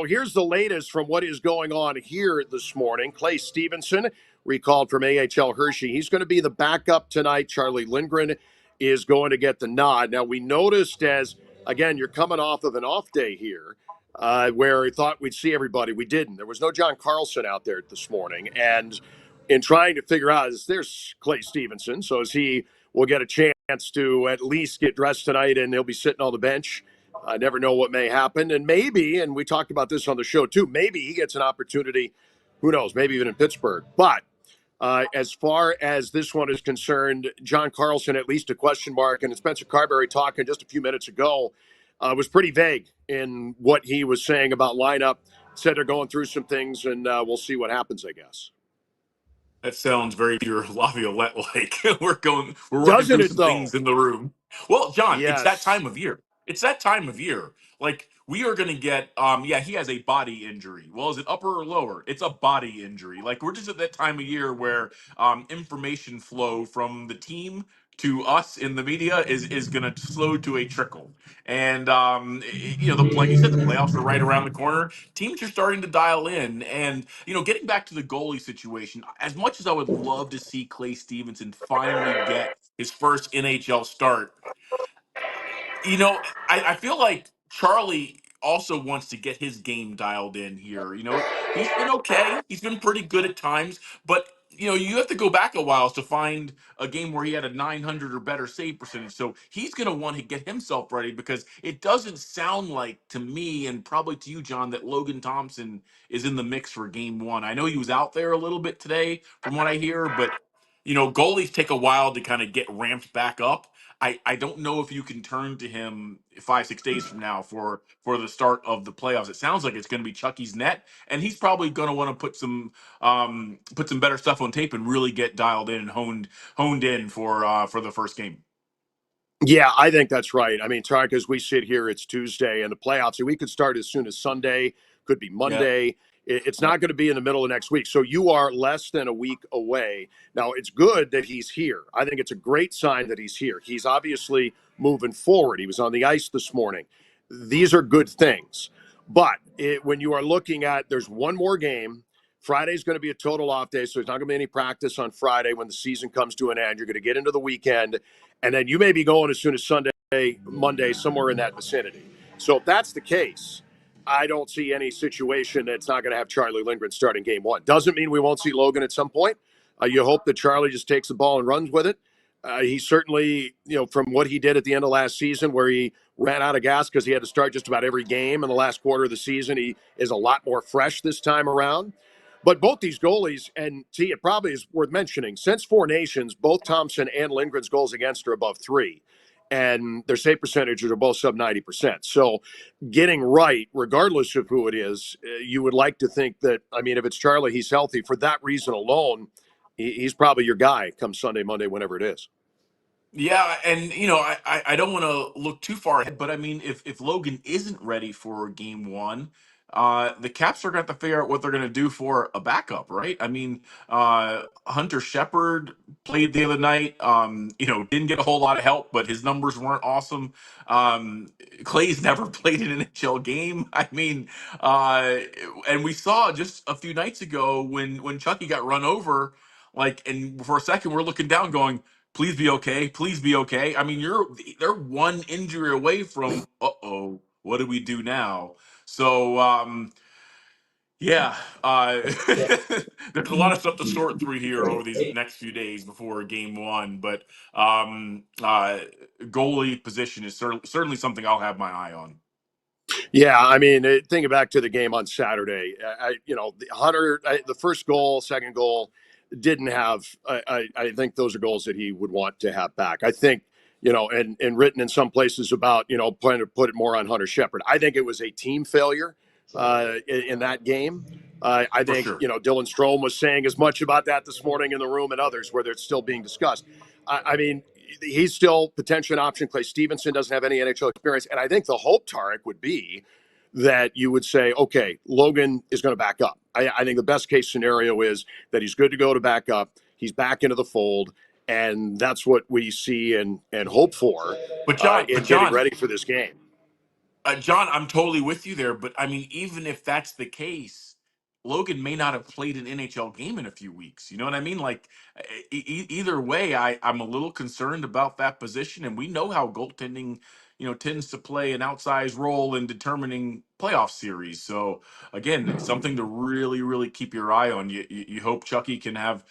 So here's the latest from what is going on here this morning. Clay Stevenson, recalled from AHL Hershey. He's going to be the backup tonight. Charlie Lindgren is going to get the nod. Now, we noticed again, you're coming off of an off day here where we thought we'd see everybody. We didn't. There was no John Carlson out there this morning. And in trying to figure out, there's Clay Stevenson. So he will get a chance to at least get dressed tonight and he'll be sitting on the bench. I never know what may happen. And maybe, and we talked about this on the show too, maybe he gets an opportunity, who knows, maybe even in Pittsburgh. But as far as this one is concerned, John Carlson, at least a question mark, and Spencer Carberry talking just a few minutes ago, was pretty vague in what he was saying about lineup. Said they're going through some things, and we'll see what happens, I guess. That sounds very pure Laviolette-like. We're working Doesn't through it, some though? things in the room. Well, John, it's that Yes. time of year. It's that time of year. Like we are gonna get yeah, he has a body injury. Well, is it upper or lower? It's a body injury. Like we're just at that time of year where information flow from the team to us in the media is gonna slow to a trickle. And like you said, the playoffs are right around the corner. Teams are starting to dial in, and getting back to the goalie situation, as much as I would love to see Clay Stevenson finally get his first NHL start, I feel like Charlie also wants to get his game dialed in here. He's been okay. He's been pretty good at times, but you have to go back a while to find a game where he had a 900 or better save percentage. So he's going to want to get himself ready because it doesn't sound like to me and probably to you, John, that Logan Thompson is in the mix for game one. I know he was out there a little bit today from what I hear, but goalies take a while to kind of get ramped back up. I don't know if you can turn to him 5-6 days from now for the start of the playoffs. It sounds like it's going to be Chucky's net, and he's probably going to want to put some better stuff on tape and really get dialed in and honed in for the first game. Yeah, I think that's right. I mean, Tarik, as we sit here, it's Tuesday, and the playoffs, we could start as soon as Sunday, could be Yeah. Monday. It's not going to be in the middle of next week. So you are less than a week away. Now, it's good that he's here. I think it's a great sign that he's here. He's obviously moving forward. He was on the ice this morning. These are good things. But when you are looking at, there's one more game. Friday's going to be a total off day, so there's not going to be any practice on Friday when the season comes to an end. You're going to get into the weekend, and then you may be going as soon as Sunday, Monday, somewhere in that vicinity. So if that's the case, I don't see any situation that's not going to have Charlie Lindgren starting game one. Doesn't mean we won't see Logan at some point. You hope that Charlie just takes the ball and runs with it. He certainly, from what he did at the end of last season where he ran out of gas because he had to start just about every game in the last quarter of the season, he is a lot more fresh this time around. But both these goalies, and it probably is worth mentioning, since Four Nations, both Thompson and Lindgren's goals against are above 3. And their save percentages are both sub 90%. So getting right, regardless of who it is, you would like to think that, if it's Charlie, he's healthy. For that reason alone, he's probably your guy come Sunday, Monday, whenever it is. Yeah, and I don't want to look too far ahead, but if Logan isn't ready for game one, the Caps are going to have to figure out what they're going to do for a backup, right? Hunter Shepard played the other night. Didn't get a whole lot of help, but his numbers weren't awesome. Clay's never played an NHL game. And we saw just a few nights ago when Chucky got run over, and for a second we're looking down, going, please be okay. Please be okay. They're one injury away from, what do we do now? So, yeah, there's a lot of stuff to sort through here over these next few days before game one. But goalie position is certainly something I'll have my eye on. Yeah, thinking back to the game on Saturday, Hunter, the first goal, second goal, didn't have. I think those are goals that he would want to have back. I think, and written in some places about, planning to put it more on Hunter Shepard. I think it was a team failure in that game. I think, sure. Dylan Strome was saying as much about that this morning in the room and others where it's still being discussed. He's still potentially an option. Clay Stevenson doesn't have any NHL experience. And I think the hope, Tarik, would be that you would say, okay, Logan is going to back up. I think the best case scenario is that he's good to go to back up. He's back into the fold. And that's what we see and hope for But John, in getting ready for this game. John, I'm totally with you there, but I mean, even if that's the case, Logan may not have played an NHL game in a few weeks. You know what I mean? Like, either way, I'm a little concerned about that position, and we know how goaltending, tends to play an outsized role in determining playoff series. So again, something to really, really keep your eye on. You hope Chucky can have,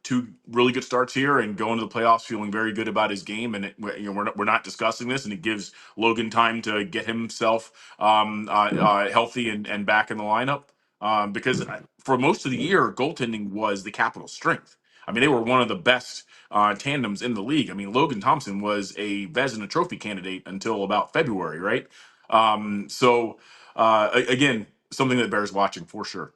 two really good starts here and go into the playoffs feeling very good about his game. And we're not discussing this, and it gives Logan time to get himself healthy and back in the lineup. Because for most of the year, goaltending was the Capitals' strength. I mean, they were one of the best tandems in the league. I mean, Logan Thompson was a Vezina Trophy candidate until about February, right? So again, something that bears watching for sure.